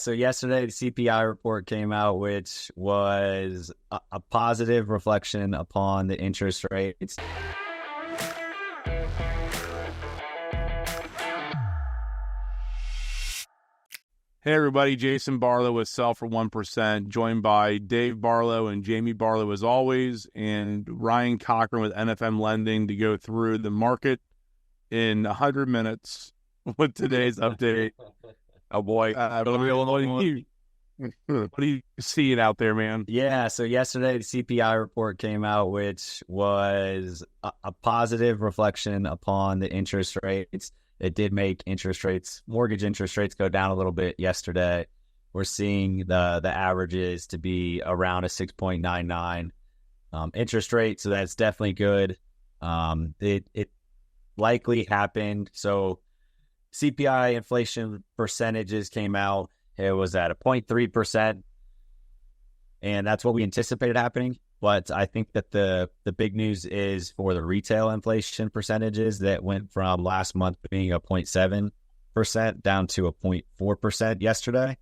so yesterday the CPI report came out, which was a positive reflection upon the interest rates. Hey everybody, Jaysen Barlow with Sell for 1%, joined by Dave Barlow and Jamie Barlow as always, and Ryan Cochran with NFM Lending to go through the market in 100 minutes with today's update. Oh boy, what are you seeing out there, man? Yeah, so yesterday the CPI report came out, which was a positive reflection upon the interest rates. It did make mortgage interest rates go down a little bit yesterday. We're seeing the averages to be around a 6.99 interest rate, so that's definitely good. It likely happened. So CPI inflation percentages came out. It was at a 0.3%, and that's what we anticipated happening. But I think that the big news is for the retail inflation percentages that went from last month being a 0.7% down to a 0.4% yesterday.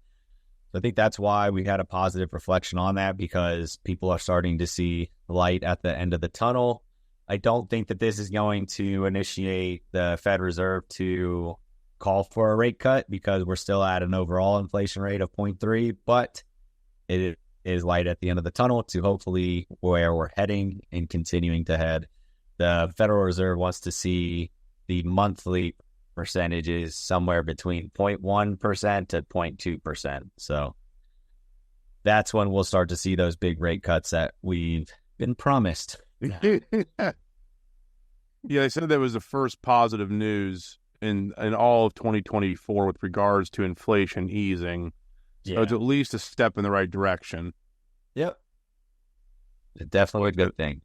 So I think that's why we had a positive reflection on that, because people are starting to see light at the end of the tunnel. I don't think that this is going to initiate the Fed Reserve to call for a rate cut, because we're still at an overall inflation rate of 0.3, but it is light at the end of the tunnel to hopefully where we're heading and continuing to head. The Federal Reserve wants to see the monthly percentages somewhere between 0.1% to 0.2%. So that's when we'll start to see those big rate cuts that we've been promised. Yeah, they said there was the first positive news in all of 2024 with regards to inflation easing. So it's at least a step in the right direction. Yep. It's definitely a good thing.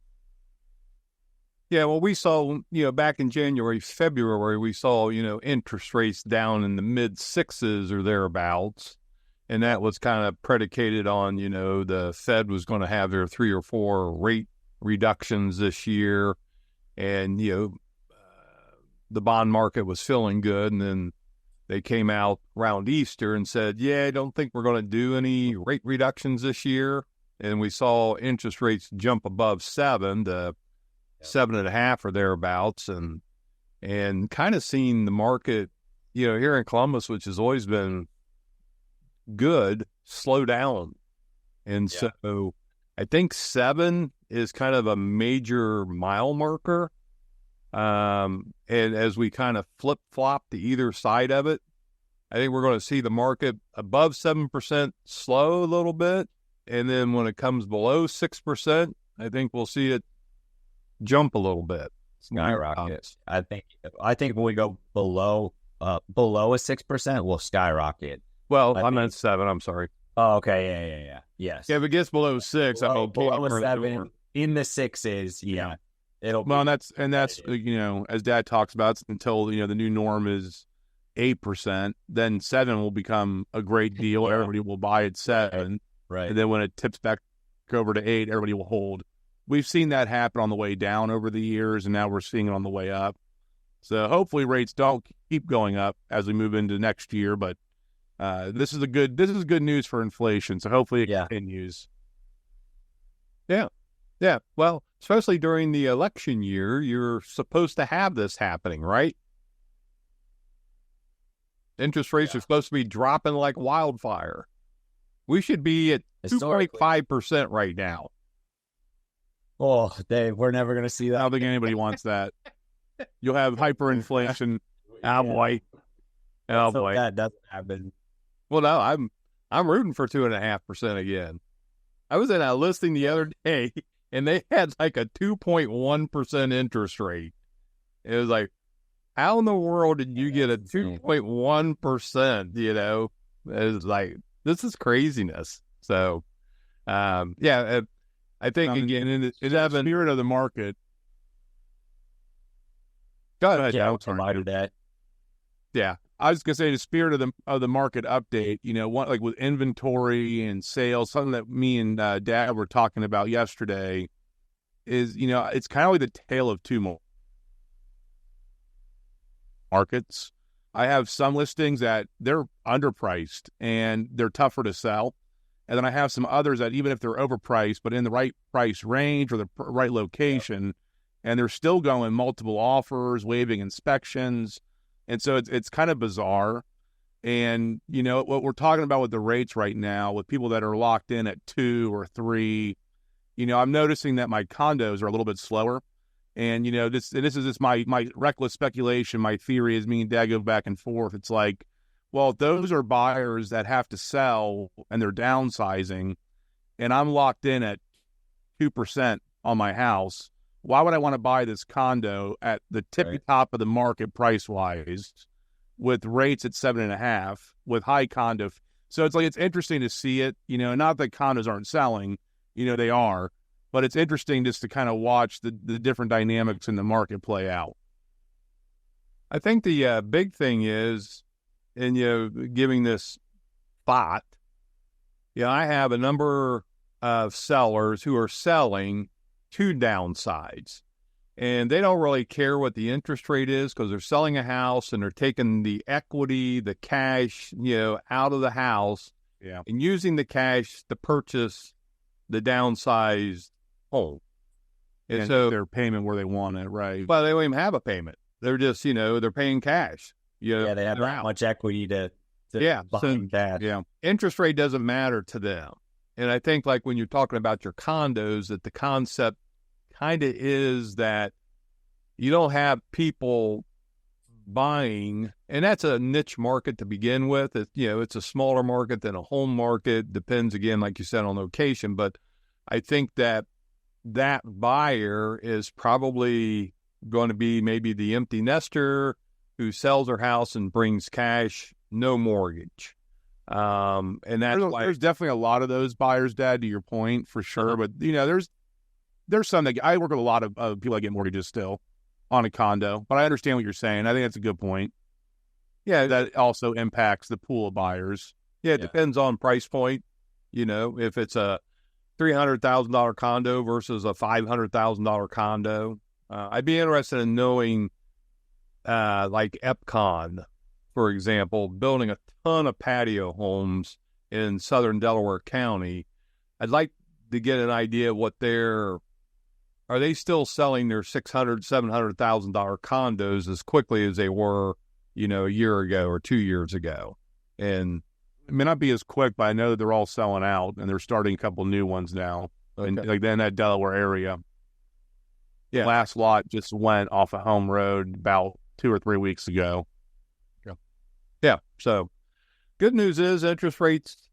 Yeah, well, we saw, back in January, February, we saw, interest rates down in the mid-sixes or thereabouts. And that was kind of predicated on, the Fed was going to have their 3 or 4 rate reductions this year. And, the bond market was feeling good. And then they came out around Easter and said, I don't think we're going to do any rate reductions this year. And we saw interest rates jump above 7 to 7.5 or thereabouts, and kind of seeing the market, here in Columbus, which has always been good, slow down. And so I think 7 is kind of a major mile marker. And as we kind of flip-flop to either side of it, I think we're going to see the market above 7% slow a little bit. And then when it comes below 6%, I think we'll see it jump a little bit. Skyrocket. I think when we go below a 6%, we'll skyrocket. Well, I meant 7. I'm sorry. Oh, okay. Yeah. Yes. Yeah, if it gets below 6, I mean, below 7 in the 6s. Yeah. And that's as Dad talks about, it's until the new norm is 8%, then 7 will become a great deal. Yeah. Everybody will buy at 7, right? And then when it tips back over to 8, everybody will hold. We've seen that happen on the way down over the years, and now we're seeing it on the way up. So hopefully rates don't keep going up as we move into next year. But this is good news for inflation. So hopefully it continues. Yeah. Well, especially during the election year, you're supposed to have this happening, right? Interest rates are supposed to be dropping like wildfire. We should be at 2.5% right now. Oh, Dave, we're never going to see that. I don't think anybody wants that. You'll have hyperinflation. Oh, boy. That doesn't happen. Well, no, I'm rooting for 2.5% again. I was in a listing the other day, and they had like a 2.1% interest rate. It was like, how in the world did you get a 2.1%? It was like, this is craziness. So, I think, again, in the spirit of the market. Go ahead. Yeah, that. Yeah, I was going to say the spirit of the market update, like with inventory and sales, something that me and Dad were talking about yesterday is, it's kind of like the tale of two markets. I have some listings that they're underpriced and they're tougher to sell. And then I have some others that even if they're overpriced, but in the right price range or the right location, and they're still going multiple offers, waiving inspections. And so it's kind of bizarre. And, you know, what we're talking about with the rates right now, with people that are locked in at 2 or 3, you know, I'm noticing that my condos are a little bit slower. And, you know, this is just my reckless speculation. My theory is me and Dad go back and forth. It's like, well, those are buyers that have to sell and they're downsizing, and I'm locked in at 2% on my house. Why would I want to buy this condo at the tippy top of the market price-wise with rates at 7.5 with high condo? So it's like, it's interesting to see it, you know, not that condos aren't selling, you know, they are. But it's interesting just to kind of watch the different dynamics in the market play out. I think the big thing is, and, you know, giving this thought, you know, I have a number of sellers who are selling two downsides. And they don't really care what the interest rate is because they're selling a house and they're taking the equity, the cash, you know, out of the house and using the cash to purchase the downsized home. And so their payment where they want it, right? Well, they don't even have a payment. They're just, you know, they're paying cash. You know, yeah, they have that much equity to so, cash. Yeah, interest rate doesn't matter to them. And I think, like, when you're talking about your condos, that the concept kind of is that you don't have people buying, and that's a niche market to begin with. You know, it's a smaller market than a home market. Depends, again, like you said, on location. But I think that buyer is probably going to be maybe the empty nester who sells her house and brings cash, no mortgage. And that's why there's definitely a lot of those buyers, Dad, to your point, for sure. But, you know, there's some that I work with a lot of people that get mortgages still on a condo. But I understand what you're saying. I think that's a good point. Yeah. That also impacts the pool of buyers. Yeah, it depends on price point. You know, if it's a $300,000 condo versus a $500,000 condo. I'd be interested in knowing, like Epcon, for example, building a ton of patio homes in southern Delaware County. I'd like to get an idea of what are they still selling their $600,000, $700,000 condos as quickly as they were, you know, a year ago or 2 years ago? And it may not be as quick, but I know that they're all selling out, and they're starting a couple new ones now, in that Delaware area. Yeah, last lot just went off a home road about 2 or 3 weeks ago. Yeah. So, good news is interest rates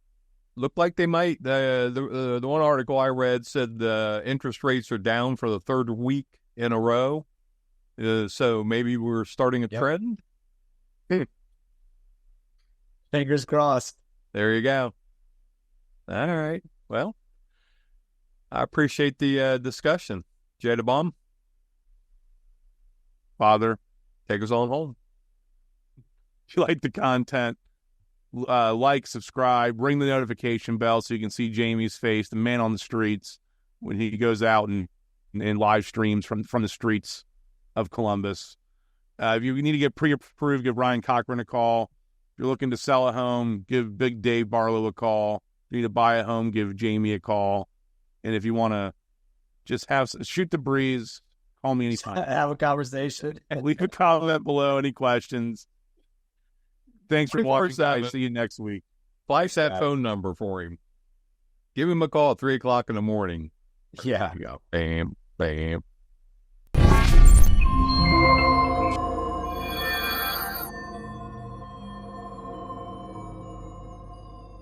look like they might. The one article I read said the interest rates are down for the third week in a row. So maybe we're starting a trend. Fingers crossed. There you go. All right. Well, I appreciate the discussion. Jada Father, take us on home. If you like the content, like, subscribe, ring the notification bell so you can see Jamie's face, the man on the streets, when he goes out and live streams from the streets of Columbus. If you need to get pre-approved, give Ryan Cochran a call. If you're looking to sell a home, give Big Dave Barlow a call. If you need to buy a home, give Jamie a call. And if you want to just shoot the breeze, call me anytime. Have a conversation. Leave a comment below, any questions. Thanks for watching, guys. See you next week. Flash that phone number for him. Give him a call at 3 o'clock in the morning. Yeah. There you go. Bam, bam.